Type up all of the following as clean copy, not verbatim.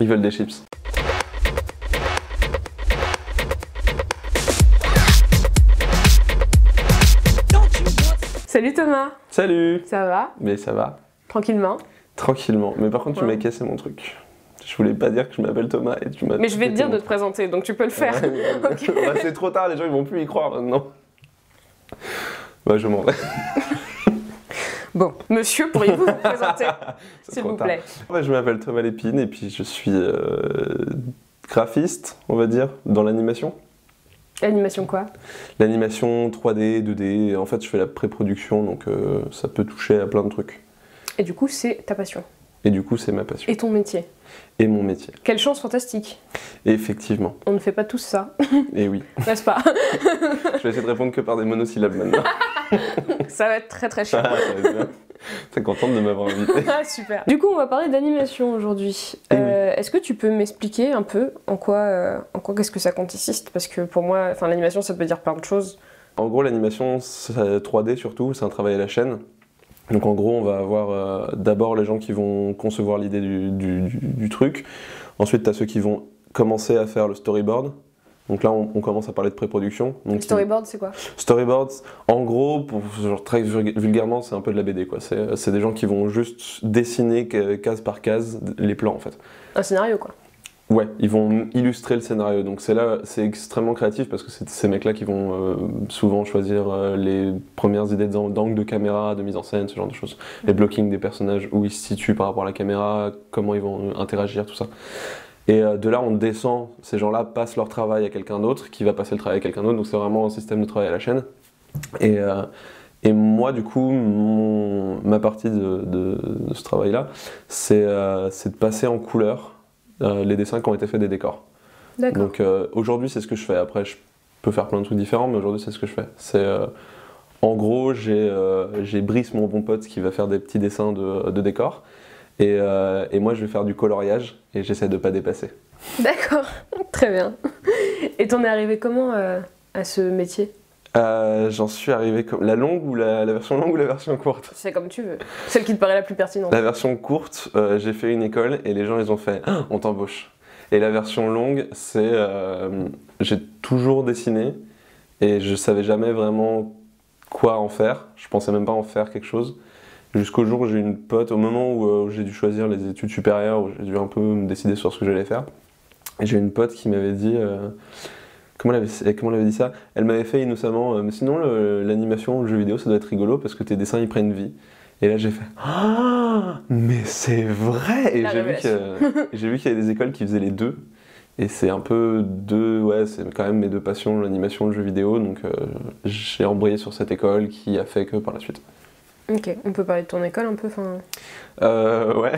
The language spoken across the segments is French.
Ils veulent des chips. Salut Thomas. Salut. Ça va? Mais ça va. Tranquillement. Tranquillement. Mais par contre, tu m'as cassé mon truc. Je voulais pas dire que je m'appelle Thomas et tu m'as... Mais je vais te dire de te présenter, donc tu peux le faire. Okay. Bah, c'est trop tard, les gens ils vont plus y croire maintenant. Bah je m'en vais. Bon, monsieur, pourriez-vous vous présenter, s'il vous plaît? Ouais, je m'appelle Thomas Lépine et puis je suis graphiste, on va dire, dans l'animation. L'animation quoi? L'animation 3D, 2D, en fait je fais la pré-production donc ça peut toucher à plein de trucs. Et du coup c'est ta passion? Et du coup c'est ma passion. Et ton métier? Et mon métier. Quelle chance fantastique! Et effectivement. On ne fait pas tous ça. Et oui. N'est-ce pas? Je vais essayer de répondre que par des monosyllabes maintenant. Ça va être très très chiant. Ah, ça va être bien. T'es contente de m'avoir invité. Ah, super. Du coup, on va parler d'animation aujourd'hui. Oui. Est-ce que tu peux m'expliquer un peu en quoi qu'est-ce que ça consiste? Parce que pour moi, l'animation, ça peut dire plein de choses. En gros, l'animation 3D surtout, c'est un travail à la chaîne. Donc en gros, on va avoir d'abord les gens qui vont concevoir l'idée du truc. Ensuite, tu as ceux qui vont commencer à faire le storyboard. Donc là, on commence à parler de pré-production. Le storyboard, c'est quoi? Storyboard, en gros, pour, genre, très vulgairement, c'est un peu de la BD, quoi. C'est des gens qui vont juste dessiner case par case les plans, en fait. Un scénario, quoi. Ouais, ils vont illustrer le scénario. Donc c'est extrêmement créatif parce que c'est ces mecs-là qui vont souvent choisir les premières idées d'angle de caméra, de mise en scène, ce genre de choses. Les blockings des personnages, où ils se situent par rapport à la caméra, comment ils vont interagir, tout ça. Et de là, on descend, ces gens-là passent leur travail à quelqu'un d'autre, qui va passer le travail à quelqu'un d'autre, donc c'est vraiment un système de travail à la chaîne. Et moi, du coup, ma partie de ce travail-là, c'est de passer en couleur les dessins qui ont été faits des décors. D'accord. Donc aujourd'hui, c'est ce que je fais. Après, je peux faire plein de trucs différents, mais aujourd'hui, c'est ce que je fais. En gros, j'ai Brice, mon bon pote, qui va faire des petits dessins de décors. Et moi je vais faire du coloriage et j'essaie de pas dépasser. D'accord, très bien. Et t'en es arrivé comment à ce métier? J'en suis arrivé comme... La longue ou la version longue ou la version courte? C'est comme tu veux. Celle qui te paraît la plus pertinente. La version courte, j'ai fait une école et les gens ils ont fait ah, on t'embauche. Et la version longue, c'est j'ai toujours dessiné et je savais jamais vraiment quoi en faire. Je pensais même pas en faire quelque chose. Jusqu'au jour où j'ai une pote, au moment où j'ai dû choisir les études supérieures, où j'ai dû un peu me décider sur ce que j'allais faire. Et j'ai une pote qui m'avait dit, comment elle avait dit ça? Elle m'avait fait innocemment, mais sinon l'animation, le jeu vidéo, ça doit être rigolo parce que tes dessins ils prennent vie. Et là j'ai fait, ah, mais c'est vrai! Et j'ai vu qu'il y avait des écoles qui faisaient les deux. Et c'est un peu ouais, c'est quand même mes deux passions, l'animation, le jeu vidéo. Donc j'ai embrayé sur cette école qui a fait que par la suite. Ok, on peut parler de ton école un peu, Ouais.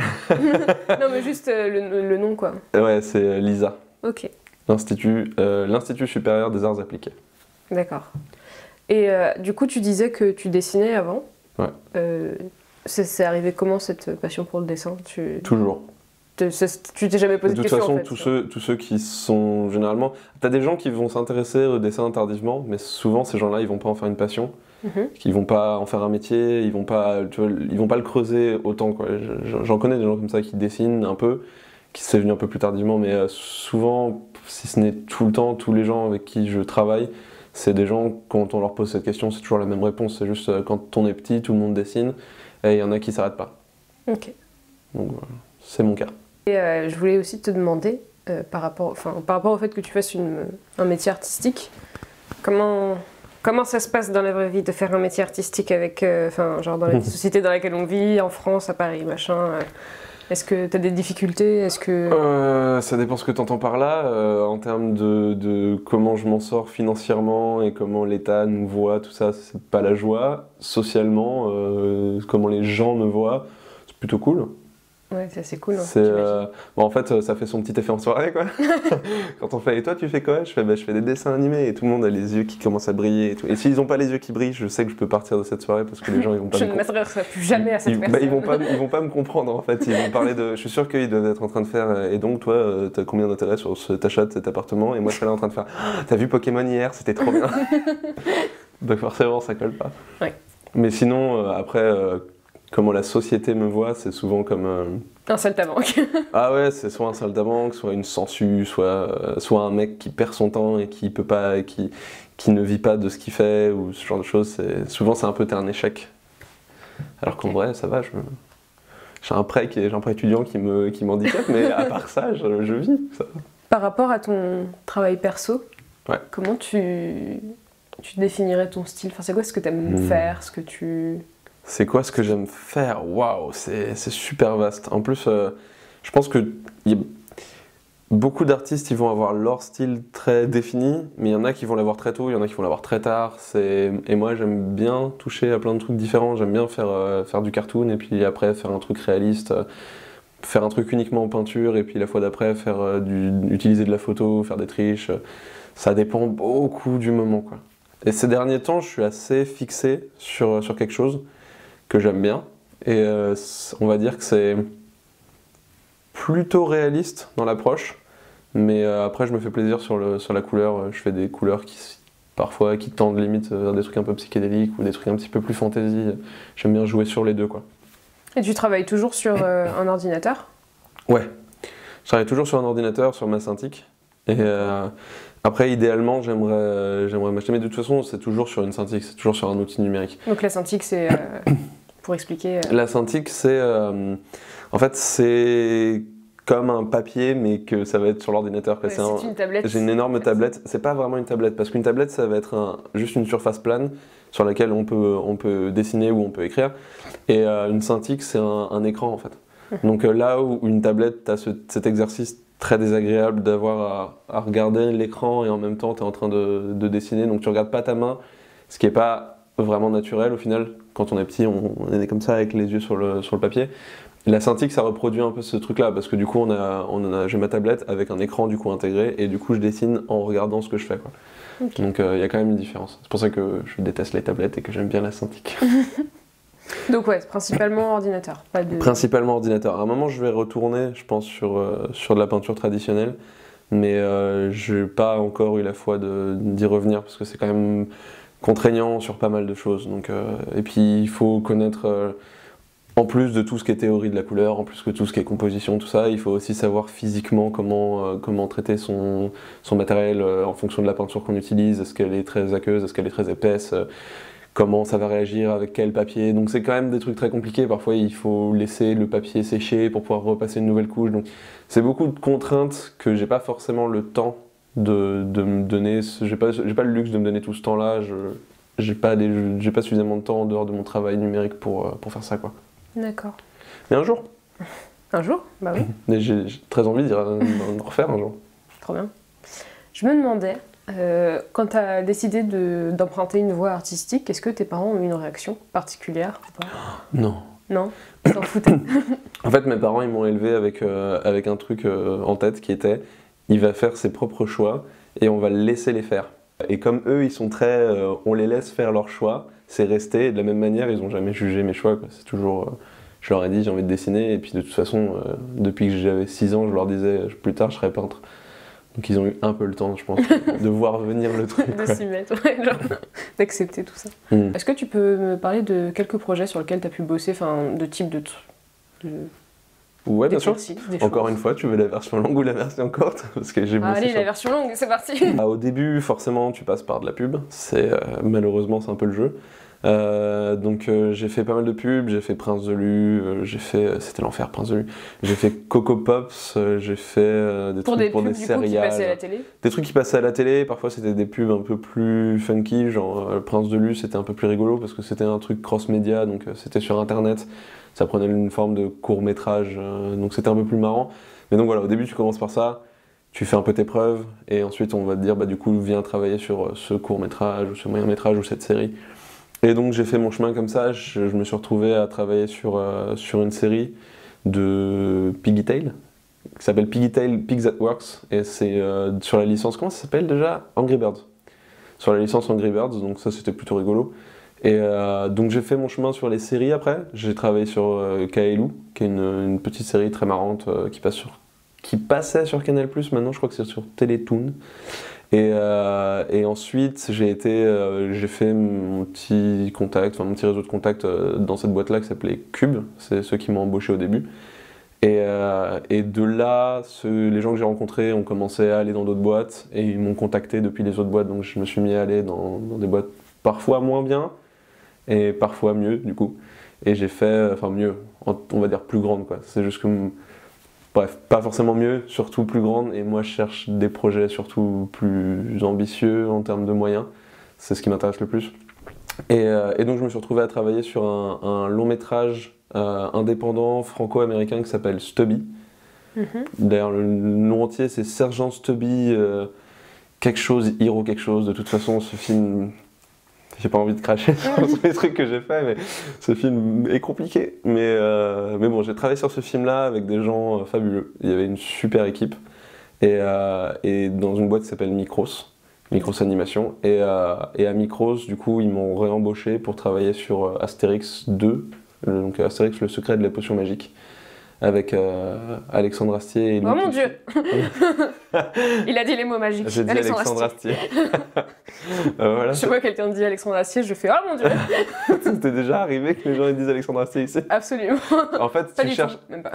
Non mais juste le nom quoi. Ouais, c'est l'ISA. Ok. L'Institut supérieur des arts appliqués. D'accord. Et du coup tu disais que tu dessinais avant. Ouais. C'est arrivé comment cette passion pour le dessin? Toujours. Tu t'es jamais posé de question en fait? De toute façon, tous ceux qui sont généralement... T'as des gens qui vont s'intéresser au dessin tardivement, mais souvent ces gens-là ils vont pas en faire une passion. Ils vont pas en faire un métier, ils vont pas le creuser autant, quoi. J'en connais des gens comme ça qui dessinent un peu, qui c'est venu un peu plus tardivement, mais souvent, si ce n'est tout le temps, tous les gens avec qui je travaille, c'est des gens, quand on leur pose cette question, c'est toujours la même réponse. C'est juste quand on est petit, tout le monde dessine, et il y en a qui s'arrêtent pas. Ok. Donc voilà, c'est mon cas. Et je voulais aussi te demander, par rapport au fait que tu fasses un métier artistique, comment ça se passe dans la vraie vie de faire un métier artistique avec, genre dans la société dans laquelle on vit, en France, à Paris, machin Est-ce que tu as des difficultés? Est-ce que... Ça dépend ce que tu entends par là, en termes de comment je m'en sors financièrement et comment l'État nous voit, tout ça, c'est pas la joie. Socialement, comment les gens me voient, c'est plutôt cool. Ouais, ça c'est cool. Bon, en fait, ça fait son petit effet en soirée, quoi. Quand on fait « Et toi, tu fais quoi ?» Je fais des dessins animés et tout le monde a les yeux qui commencent à briller et tout. Et s'ils n'ont pas les yeux qui brillent, je sais que je peux partir de cette soirée parce que les gens, ils vont pas je ne m'adresserai plus jamais à cette personne. Ils vont pas me comprendre, en fait. Ils vont parler de... Je suis sûr qu'ils doivent être en train de faire « Et donc, toi, t'as combien d'intérêt sur cet achat de cet appartement ?» Et moi, je serais là en train de faire « T'as vu Pokémon hier? C'était trop bien. » Donc forcément, ça colle pas. Ouais. Mais sinon, après... comment la société me voit, c'est souvent comme Un saltimbanque. Ah ouais, c'est soit un saltimbanque, soit une sangsue, soit un mec qui perd son temps et qui peut pas, qui ne vit pas de ce qu'il fait, ou ce genre de choses. Souvent, c'est un peu un échec. Alors qu'en vrai, ça va, j'ai un prêt étudiant qui m'handicape, mais à part ça, je vis. Ça. Par rapport à ton travail perso, ouais. Comment tu définirais ton style? Enfin, c'est quoi ce que tu aimes faire, ce que tu... C'est quoi ce que j'aime faire? Waouh, c'est super vaste. En plus, je pense que beaucoup d'artistes, ils vont avoir leur style très défini, mais il y en a qui vont l'avoir très tôt, il y en a qui vont l'avoir très tard. Et moi, j'aime bien toucher à plein de trucs différents. J'aime bien faire du cartoon, et puis après faire un truc réaliste, faire un truc uniquement en peinture, et puis la fois d'après utiliser de la photo, faire des triches. Ça dépend beaucoup du moment, quoi. Et ces derniers temps, je suis assez fixé sur quelque chose que j'aime bien. Et on va dire que c'est plutôt réaliste dans l'approche. Mais après, je me fais plaisir sur la couleur. Je fais des couleurs parfois qui tendent limite vers des trucs un peu psychédéliques ou des trucs un petit peu plus fantasy. J'aime bien jouer sur les deux, quoi. Et tu travailles toujours sur un ordinateur? Ouais. Je travaille toujours sur un ordinateur, sur ma Cintiq. Et après, idéalement, j'aimerais m'acheter. Mais de toute façon, c'est toujours sur une Cintiq, c'est toujours sur un outil numérique. Donc la Cintiq, c'est... pour expliquer... La Cintiq, c'est... en fait, c'est comme un papier, mais que ça va être sur l'ordinateur. Ouais, c'est une tablette. J'ai une énorme tablette. C'est pas vraiment une tablette, parce qu'une tablette, ça va être juste une surface plane sur laquelle on peut dessiner ou on peut écrire. Et une Cintiq, c'est un écran, en fait. Donc là où une tablette, tu as cet exercice très désagréable d'avoir à regarder l'écran et en même temps tu es en train de dessiner, donc tu regardes pas ta main, ce qui est pas vraiment naturel au final. Quand on est petit, on est comme ça avec les yeux sur le papier. La Cintiq, ça reproduit un peu ce truc là, parce que du coup j'ai ma tablette avec un écran du coup intégré, et du coup je dessine en regardant ce que je fais, quoi. Okay. Donc il y a quand même une différence. C'est pour ça que je déteste les tablettes et que j'aime bien la Cintiq. Donc ouais, principalement ordinateur. Principalement ordinateur. À un moment, je vais retourner, je pense, sur de la peinture traditionnelle, mais je n'ai pas encore eu la foi d'y revenir, parce que c'est quand même contraignant sur pas mal de choses. Donc, et puis, il faut connaître, en plus de tout ce qui est théorie de la couleur, en plus que tout ce qui est composition, tout ça, il faut aussi savoir physiquement comment traiter son matériel en fonction de la peinture qu'on utilise. Est-ce qu'elle est très aqueuse, est-ce qu'elle est très épaisse, comment ça va réagir avec quel papier. Donc c'est quand même des trucs très compliqués. Parfois il faut laisser le papier sécher pour pouvoir repasser une nouvelle couche. Donc c'est beaucoup de contraintes que j'ai pas forcément le temps de me donner. J'ai pas le luxe de me donner tout ce temps-là. J'ai pas suffisamment de temps en dehors de mon travail numérique pour faire ça, quoi. D'accord. Mais un jour. Un jour? Bah oui. Mais j'ai très envie d'en refaire un jour. Trop bien. Je me demandais, quand tu as décidé d'emprunter une voie artistique, est-ce que tes parents ont eu une réaction particulière ou pas? Non. Non? Ils s'en foutaient? En fait, mes parents, ils m'ont élevé avec un truc en tête qui était, il va faire ses propres choix et on va le laisser les faire. Et comme eux, ils sont très, on les laisse faire leurs choix, c'est resté. Et de la même manière, ils n'ont jamais jugé mes choix, quoi. C'est toujours, je leur ai dit, j'ai envie de dessiner. Et puis de toute façon, depuis que j'avais 6 ans, je leur disais, plus tard, je serai peintre. Donc ils ont eu un peu le temps, je pense, de voir venir le truc. De s'y mettre, ouais, genre, d'accepter tout ça. Est-ce que tu peux me parler de quelques projets sur lesquels tu as pu bosser, enfin, de type de... Ouais, bien sûr. Encore une fois, tu veux la version longue ou la version courte? Parce que j'ai bossé allez, la version longue, c'est parti. Au début, forcément, tu passes par de la pub. Malheureusement, c'est un peu le jeu. Donc j'ai fait pas mal de pubs, j'ai fait Prince de Lu, c'était l'enfer, Prince de Lu. J'ai fait Coco Pops, j'ai fait des trucs pour des céréales. Qui passaient à la télé. Des trucs qui passaient à la télé, parfois c'était des pubs un peu plus funky, genre Prince de Lu, c'était un peu plus rigolo parce que c'était un truc cross-média, donc c'était sur internet, ça prenait une forme de court-métrage, donc c'était un peu plus marrant. Mais donc voilà, au début tu commences par ça, tu fais un peu tes preuves, et ensuite on va te dire, bah du coup viens travailler sur ce court-métrage, ou ce moyen-métrage, ou cette série. Et donc j'ai fait mon chemin comme ça, je me suis retrouvé à travailler sur une série de Piggytail, qui s'appelle Piggytail Pigs at Works, et c'est sur la licence, comment ça s'appelle déjà? Angry Birds. Sur la licence Angry Birds, donc ça c'était plutôt rigolo. Et donc j'ai fait mon chemin sur les séries après, j'ai travaillé sur Kaelou, qui est une petite série très marrante qui passait sur Canal+, maintenant je crois que c'est sur Télétoon. Et ensuite, j'ai fait mon petit contact, enfin mon petit réseau de contacts dans cette boîte-là qui s'appelait Cube. C'est ceux qui m'ont embauché au début. Et de là, les gens que j'ai rencontrés ont commencé à aller dans d'autres boîtes et ils m'ont contacté depuis les autres boîtes. Donc je me suis mis à aller dans des boîtes parfois moins bien et parfois mieux du coup. Et j'ai fait, enfin mieux, on va dire plus grande quoi. C'est juste que, bref, pas forcément mieux, surtout plus grande. Et moi je cherche des projets surtout plus ambitieux en termes de moyens. C'est ce qui m'intéresse le plus. Et donc je me suis retrouvé à travailler sur un long métrage indépendant franco-américain qui s'appelle Stubby. D'ailleurs le nom entier c'est Sergent Stubby quelque chose, Hero quelque chose. De toute façon ce film, j'ai pas envie de cracher sur les trucs que j'ai fait, mais ce film est compliqué. Mais bon, j'ai travaillé sur ce film là avec des gens fabuleux. Il y avait une super équipe et dans une boîte qui s'appelle Micros Animation, et à Micros du coup ils m'ont réembauché pour travailler sur Astérix 2, donc Astérix le secret de la potion magique, avec Alexandre Astier et Louis Oh mon Clichy. Dieu. Il a dit les mots magiques. J'ai dit Alexandre Astier. Voilà, Je vois quelqu'un dit Alexandre Astier, je fais oh mon Dieu. c'était déjà arrivé que les gens ils disent Alexandre Astier ici. Absolument. En fait, Pas tu du cherches tout, même pas.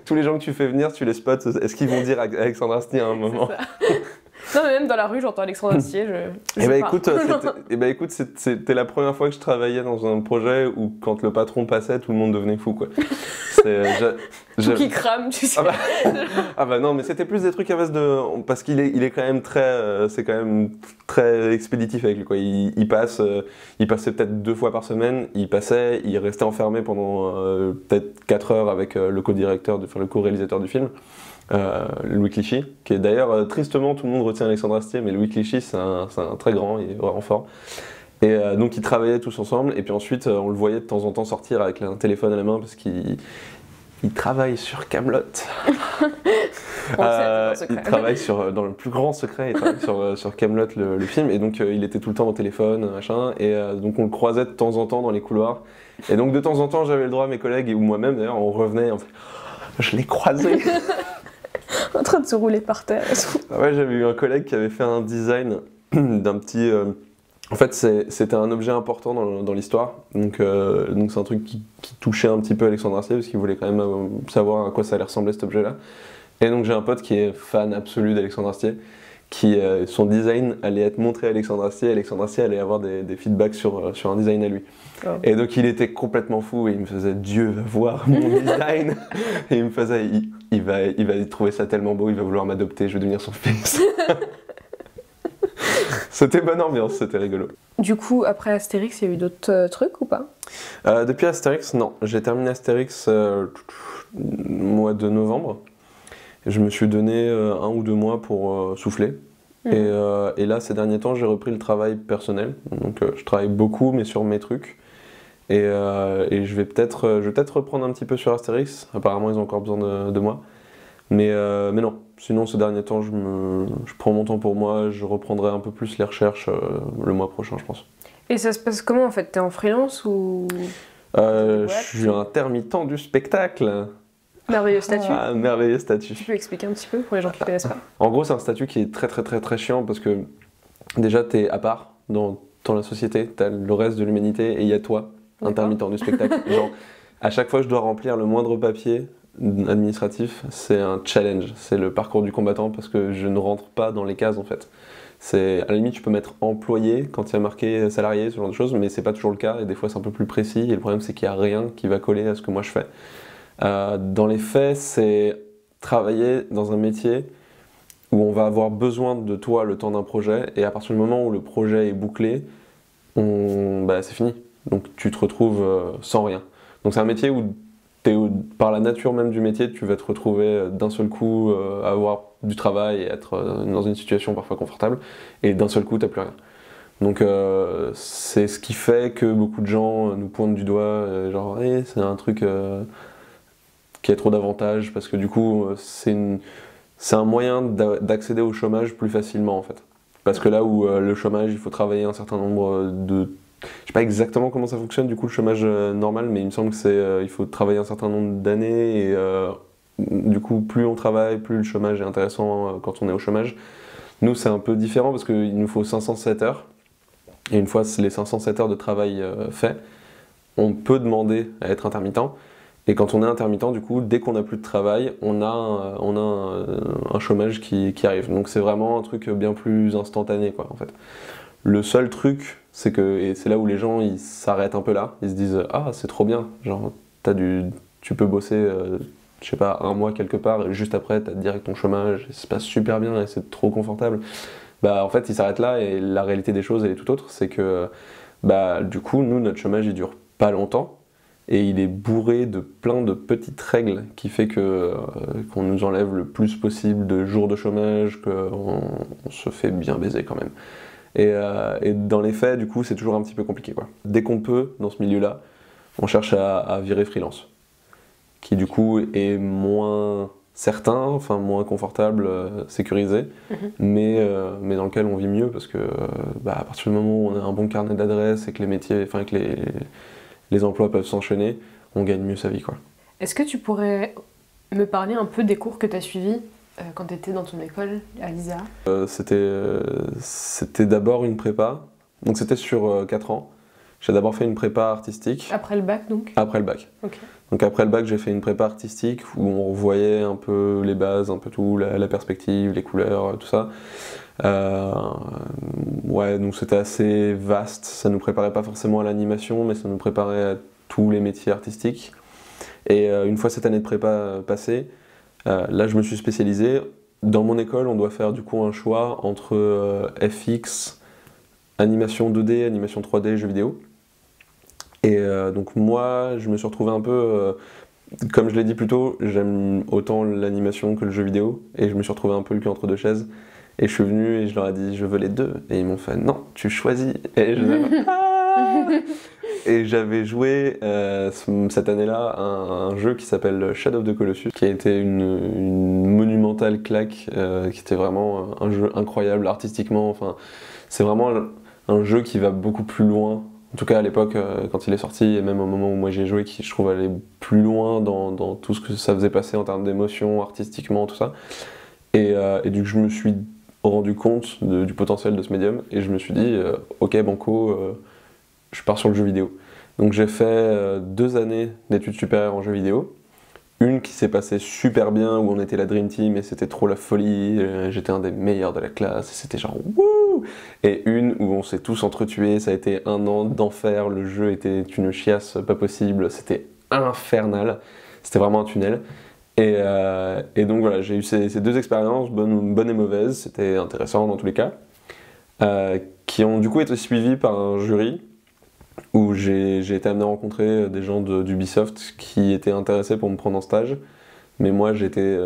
tous les gens que tu fais venir, tu les spots, est-ce qu'ils vont dire Alexandre Astier à un moment? Non, mais même dans la rue, j'entends Alexandre Astier. Eh ben écoute, c'était la première fois que je travaillais dans un projet où quand le patron passait, tout le monde devenait fou quoi. Tout qui crame, tu sais. Ah bah non, mais c'était plus des trucs à base de, parce qu'il est quand même très, c'est quand même très expéditif avec lui quoi. Il passait peut-être 2 fois par semaine. Il restait enfermé pendant peut-être 4 heures avec le co-directeur, le co-réalisateur du film. Louis Clichy, qui est d'ailleurs tristement tout le monde retient Alexandre Astier, mais Louis Clichy c'est un très grand, il est vraiment fort. Et donc ils travaillaient tous ensemble, et puis ensuite on le voyait de temps en temps sortir avec un téléphone à la main parce qu'il travaille sur Kaamelott. Il travaille dans le plus grand secret, il travaille sur Kaamelott le film, et donc il était tout le temps au téléphone, machin, et donc on le croisait de temps en temps dans les couloirs. Et donc de temps en temps j'avais le droit à mes collègues, ou moi-même d'ailleurs, on revenait, on fait, je l'ai croisé. En train de se rouler par terre et tout. Ouais, j'avais eu un collègue qui avait fait un design d'un petit... En fait, c'était un objet important dans l'histoire. Donc c'est un truc qui touchait un petit peu Alexandre Astier, parce qu'il voulait quand même savoir à quoi ça allait ressembler cet objet-là. Et donc j'ai un pote qui est fan absolu d'Alexandre Astier, qui son design allait être montré à Alexandre Astier. Alexandre Astier allait avoir des feedbacks sur un design à lui. Oh. Et donc il était complètement fou et il me faisait Dieu va voir mon design. Et il me faisait il va trouver ça tellement beau, il va vouloir m'adopter, je vais devenir son fils. C'était bonne ambiance, c'était rigolo. Du coup, après Astérix, il y a eu d'autres trucs ou pas? Depuis Astérix, non. J'ai terminé Astérix mois de novembre. Je me suis donné 1 ou 2 mois pour souffler. Et là, ces derniers temps, j'ai repris le travail personnel. Donc je travaille beaucoup, mais sur mes trucs. Et je vais peut-être reprendre un petit peu sur Astérix. Apparemment, ils ont encore besoin de moi. Mais non. Sinon, ces derniers temps, je prends mon temps pour moi. Je reprendrai un peu plus les recherches le mois prochain, je pense. Et ça se passe comment en fait? T'es en freelance ou je suis intermittent du spectacle. Merveilleux statut. Ah, merveilleux statut. Tu peux expliquer un petit peu pour les gens qui ne connaissent pas? En gros, c'est un statut qui est très très très très chiant parce que déjà, t'es à part dans la société, t'as le reste de l'humanité et il y a toi, intermittent du spectacle. Genre, à chaque fois que je dois remplir le moindre papier administratif, c'est un challenge. C'est le parcours du combattant parce que je ne rentre pas dans les cases en fait. À la limite, tu peux mettre employé quand il y a marqué salarié, ce genre de choses, mais c'est pas toujours le cas et des fois c'est un peu plus précis. Et le problème, c'est qu'il n'y a rien qui va coller à ce que moi je fais. Dans les faits, c'est travailler dans un métier où on va avoir besoin de toi le temps d'un projet et à partir du moment où le projet est bouclé, c'est fini. Donc tu te retrouves sans rien. Donc c'est un métier où par la nature même du métier, tu vas te retrouver d'un seul coup à avoir du travail et être dans une situation parfois confortable et d'un seul coup tu n'as plus rien. Donc c'est ce qui fait que beaucoup de gens nous pointent du doigt, genre hey, c'est un truc qui a trop d'avantages parce que du coup c'est un moyen d'accéder au chômage plus facilement en fait. Parce que là où le chômage il faut travailler un certain nombre de... Je sais pas exactement comment ça fonctionne du coup le chômage normal, mais il me semble que il faut travailler un certain nombre d'années et du coup plus on travaille, plus le chômage est intéressant quand on est au chômage. Nous c'est un peu différent parce qu'il nous faut 507 heures et une fois les 507 heures de travail faits, on peut demander à être intermittent. Et quand on est intermittent, du coup, dès qu'on n'a plus de travail, on a un chômage qui arrive. Donc c'est vraiment un truc bien plus instantané, quoi, en fait. Le seul truc, c'est que, et c'est là où les gens ils s'arrêtent un peu là, ils se disent ah c'est trop bien, genre tu peux bosser, je sais pas, un mois quelque part, et juste après t'as direct ton chômage, et ça se passe super bien et c'est trop confortable. Bah en fait ils s'arrêtent là et la réalité des choses elle est tout autre, c'est que bah du coup nous notre chômage il dure pas longtemps. Et il est bourré de plein de petites règles qui fait que qu'on nous enlève le plus possible de jours de chômage, qu'on se fait bien baiser quand même. Et dans les faits, du coup, c'est toujours un petit peu compliqué, quoi. Dès qu'on peut, dans ce milieu-là, on cherche à virer freelance, qui du coup est moins certain, enfin moins confortable, sécurisé, mais dans lequel on vit mieux parce que bah, à partir du moment où on a un bon carnet d'adresses et que les métiers, enfin que les emplois peuvent s'enchaîner, on gagne mieux sa vie, quoi. Est-ce que tu pourrais me parler un peu des cours que tu as suivis quand tu étais dans ton école à l'ISA? C'était d'abord une prépa, donc c'était sur 4 ans. J'ai d'abord fait une prépa artistique. Après le bac, donc? Après le bac. Ok. Donc après le bac, j'ai fait une prépa artistique où on voyait un peu les bases, un peu tout, la perspective, les couleurs, tout ça. Ouais, donc c'était assez vaste. Ça nous préparait pas forcément à l'animation, mais ça nous préparait à tous les métiers artistiques. Et une fois cette année de prépa passée, là je me suis spécialisé. Dans mon école, on doit faire du coup un choix entre FX, animation 2D, animation 3D, jeux vidéo. Et donc moi, je me suis retrouvé un peu, comme je l'ai dit plus tôt, j'aime autant l'animation que le jeu vidéo, et je me suis retrouvé un peu le cul entre deux chaises. Et je suis venu et je leur ai dit je veux les deux, et ils m'ont fait non, tu choisis. Et et j'avais joué cette année-là un jeu qui s'appelle Shadow of the Colossus, qui a été une monumentale claque, qui était vraiment un jeu incroyable artistiquement. Enfin, c'est vraiment un jeu qui va beaucoup plus loin. En tout cas à l'époque quand il est sorti, et même au moment où moi j'ai joué, qui je trouve aller plus loin dans tout ce que ça faisait passer en termes d'émotion, artistiquement, tout ça. Et du coup je me suis rendu compte du potentiel de ce médium, et je me suis dit ok banco, je pars sur le jeu vidéo. Donc j'ai fait 2 années d'études supérieures en jeu vidéo. Une qui s'est passée super bien, où on était la Dream Team et c'était trop la folie, j'étais un des meilleurs de la classe, et c'était genre wouh. Et une où on s'est tous entretués, ça a été 1 an d'enfer, le jeu était une chiasse pas possible, c'était infernal, c'était vraiment un tunnel. Et donc voilà, j'ai eu ces 2 expériences, bonnes et mauvaises, c'était intéressant dans tous les cas, qui ont du coup été suivies par un jury, où j'ai été amené à rencontrer des gens d'Ubisoft qui étaient intéressés pour me prendre en stage. Mais moi j'étais...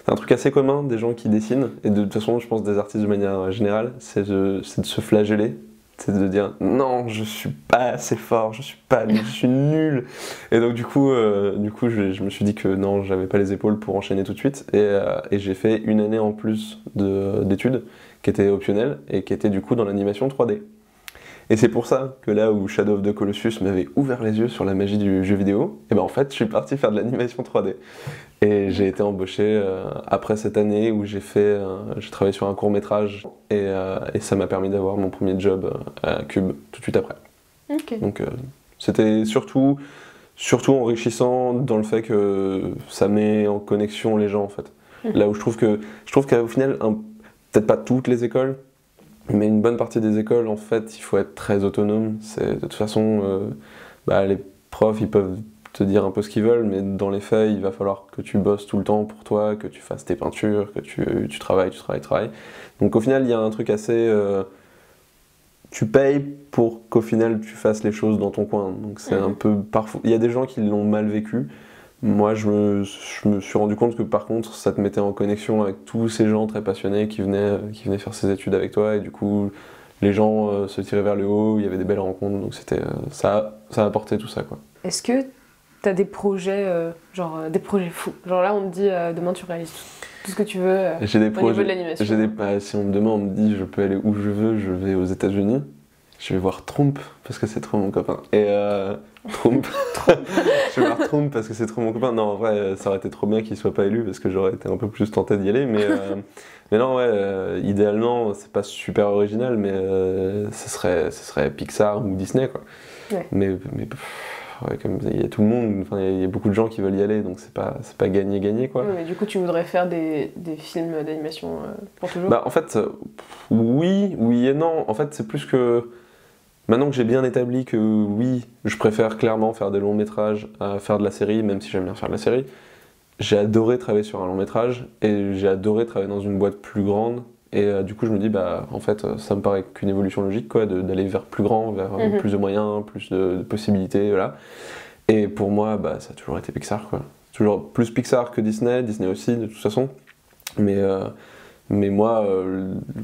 c'est un truc assez commun, des gens qui dessinent, et de toute façon je pense des artistes de manière générale, c'est de se flageller, c'est de dire non je suis pas assez fort, je suis nul. Et donc du coup je me suis dit que non, j'avais pas les épaules pour enchaîner tout de suite, et j'ai fait une année en plus d'études qui était optionnelle et qui était du coup dans l'animation 3D. Et c'est pour ça que là où Shadow of the Colossus m'avait ouvert les yeux sur la magie du jeu vidéo, et ben en fait je suis parti faire de l'animation 3D. Et j'ai été embauché après cette année où j'ai travaillé sur un court-métrage, et ça m'a permis d'avoir mon premier job à Cube tout de suite après. Okay. Donc c'était surtout enrichissant dans le fait que ça met en connexion les gens en fait. Là où je trouve qu'au final, peut-être pas toutes les écoles, mais une bonne partie des écoles, en fait, il faut être très autonome. De toute façon, les profs, ils peuvent te dire un peu ce qu'ils veulent, mais dans les faits, il va falloir que tu bosses tout le temps pour toi, que tu fasses tes peintures, que tu travailles. Donc au final, il y a un truc assez... tu payes pour qu'au final, tu fasses les choses dans ton coin. Donc c'est un peu... Parfois, il y a des gens qui l'ont mal vécu. Moi, je me suis rendu compte que par contre, ça te mettait en connexion avec tous ces gens très passionnés qui venaient faire ces études avec toi, et du coup, les gens se tiraient vers le haut, il y avait des belles rencontres, donc ça a apporté tout ça, quoi. Est-ce que tu as des projets, des projets fous? Genre là, on te dit demain tu réalises tout ce que tu veux J'ai des au projets, niveau de l'animation. si demain on me dit je peux aller où je veux, je vais aux États-Unis. Je vais voir Trump parce que c'est trop mon copain. Et Trump. Je vais voir Trump parce que c'est trop mon copain. Non, en vrai, ça aurait été trop bien qu'il soit pas élu parce que j'aurais été un peu plus tenté d'y aller. Mais non, ouais, idéalement, c'est pas super original, mais ce serait Pixar ou Disney, quoi. Ouais. Mais comme il y a tout le monde, enfin, il y a beaucoup de gens qui veulent y aller, donc c'est pas gagné quoi. Ouais, mais du coup, tu voudrais faire des films d'animation pour toujours? Bah en fait, oui et non. En fait, c'est plus que maintenant que j'ai bien établi que oui, je préfère clairement faire des longs métrages à faire de la série, même si j'aime bien faire de la série. J'ai adoré travailler sur un long métrage et j'ai adoré travailler dans une boîte plus grande. Et du coup, je me dis, bah, en fait, ça me paraît qu'une évolution logique, quoi, d'aller vers plus grand, vers plus de moyens, plus de possibilités, voilà. Et pour moi, bah, ça a toujours été Pixar, quoi. Toujours plus Pixar que Disney, Disney aussi, de toute façon. Mais moi,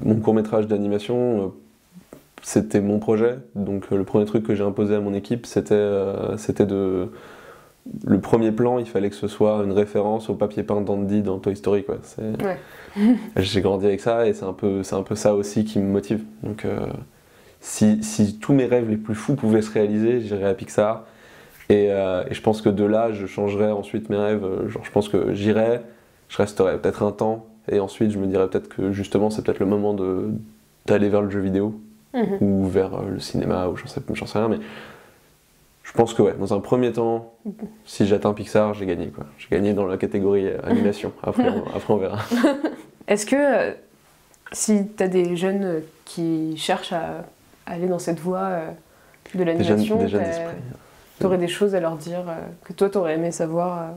mon court-métrage d'animation, c'était mon projet. Donc, le premier truc que j'ai imposé à mon équipe, c'était de... Le premier plan, il fallait que ce soit une référence au papier peint d'Andy dans Toy Story, quoi. Ouais. J'ai grandi avec ça et c'est un peu ça aussi qui me motive. Donc si tous mes rêves les plus fous pouvaient se réaliser, j'irais à Pixar. Et je pense que de là, je changerais ensuite mes rêves. Genre, je pense que je resterais peut-être un temps et ensuite je me dirais peut-être que justement c'est peut-être le moment d'aller vers le jeu vidéo ou vers le cinéma ou j'en sais rien. Mais je pense que ouais, dans un premier temps, si j'atteins Pixar, j'ai gagné quoi. J'ai gagné dans la catégorie animation. Après on verra. Est-ce que si tu as des jeunes qui cherchent à aller dans cette voie de l'animation, tu aurais des choses à leur dire que toi tu aurais aimé savoir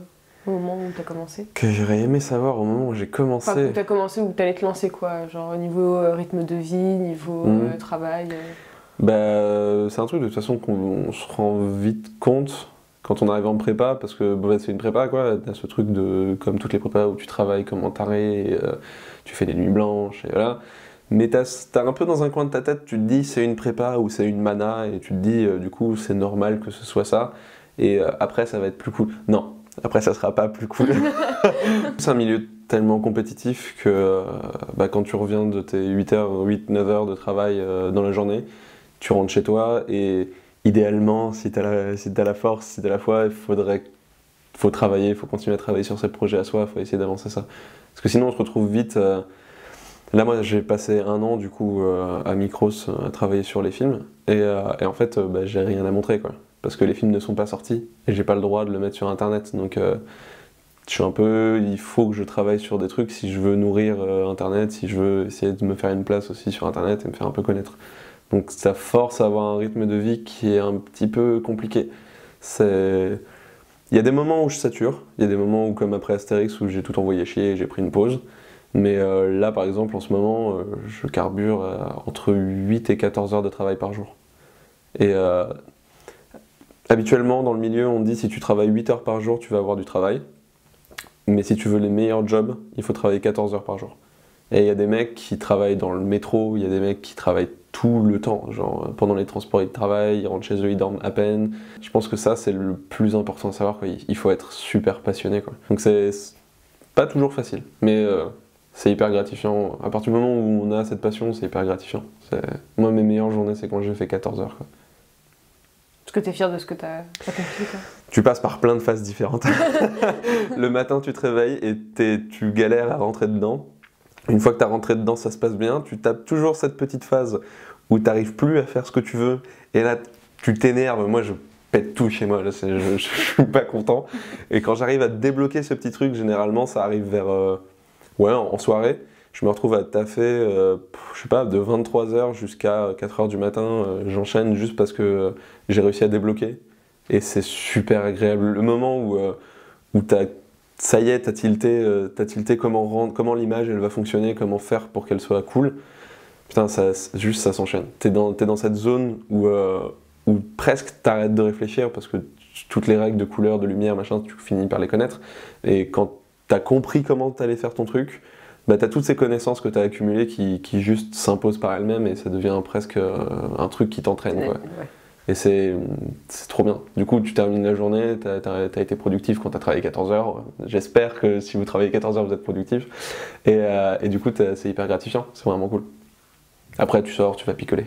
au moment où tu as commencé? Que j'aurais aimé savoir au moment où j'ai commencé. Enfin, où tu as commencé, où tu allais te lancer quoi, genre au niveau rythme de vie, niveau travail. Bah, c'est un truc de toute façon qu'on se rend vite compte quand on arrive en prépa, parce que bon, c'est une prépa quoi, t'as ce truc de, comme toutes les prépas où tu travailles comme un taré, et, tu fais des nuits blanches, et voilà. Mais t'as un peu dans un coin de ta tête, tu te dis c'est une prépa ou c'est une mana, et tu te dis du coup c'est normal que ce soit ça, et après ça va être plus cool. Non, après ça sera pas plus cool. C'est un milieu tellement compétitif que bah, quand tu reviens de tes 8-9 heures de travail dans la journée, tu rentres chez toi et idéalement, si t'as la force, si t'as la foi, faut travailler, il faut continuer à travailler sur ces projets à soi, il faut essayer d'avancer ça. Parce que sinon on se retrouve vite... Là moi j'ai passé 1 an du coup à Micros à travailler sur les films et en fait bah, j'ai rien à montrer quoi. Parce que les films ne sont pas sortis et j'ai pas le droit de le mettre sur internet. Donc je suis un peu... Il faut que je travaille sur des trucs si je veux nourrir internet, si je veux essayer de me faire une place aussi sur internet et me faire un peu connaître. Donc ça force à avoir un rythme de vie qui est un petit peu compliqué. Il y a des moments où je sature, il y a des moments où comme après Astérix où j'ai tout envoyé chier et j'ai pris une pause. Mais là par exemple en ce moment je carbure entre 8 et 14 heures de travail par jour. Et habituellement dans le milieu on dit si tu travailles 8 heures par jour tu vas avoir du travail. Mais si tu veux les meilleurs jobs, il faut travailler 14 heures par jour. Et il y a des mecs qui travaillent dans le métro, il y a des mecs qui travaillent tout le temps, genre pendant les transports ils travaillent, ils rentrent chez eux, ils dorment à peine. Je pense que ça c'est le plus important à savoir, quoi. Il faut être super passionné quoi. Donc c'est pas toujours facile, mais c'est hyper gratifiant. À partir du moment où on a cette passion, c'est hyper gratifiant. Moi mes meilleures journées c'est quand j'ai fait 14 heures quoi. Est-ce que tu es fier de ce que tu as accompli quoi? Tu passes par plein de phases différentes. Le matin tu te réveilles et tu galères à rentrer dedans. Une fois que tu as rentré dedans, ça se passe bien, tu tapes toujours cette petite phase où tu n'arrives plus à faire ce que tu veux, et là tu t'énerves, moi je pète tout chez moi, là, je suis pas content. Et quand j'arrive à débloquer ce petit truc, généralement ça arrive vers, en soirée, je me retrouve à taffer, je sais pas, de 23h jusqu'à 4h du matin, j'enchaîne juste parce que j'ai réussi à débloquer, et c'est super agréable. Le moment où ça y est, t'as tilté comment l'image elle va fonctionner, comment faire pour qu'elle soit cool. Putain, ça s'enchaîne. T'es dans cette zone où presque t'arrêtes de réfléchir parce que toutes les règles de couleur, de lumière, machin, tu finis par les connaître. Et quand t'as compris comment t'allais faire ton truc, bah t'as toutes ces connaissances que t'as accumulées qui juste s'imposent par elles-mêmes et ça devient presque un truc qui t'entraîne. Ouais. Et c'est trop bien. Du coup, tu termines la journée, t'as été productif quand t'as travaillé 14 heures. J'espère que si vous travaillez 14 heures, vous êtes productif. Et du coup, c'est hyper gratifiant. C'est vraiment cool. Après, tu sors, tu vas picoler.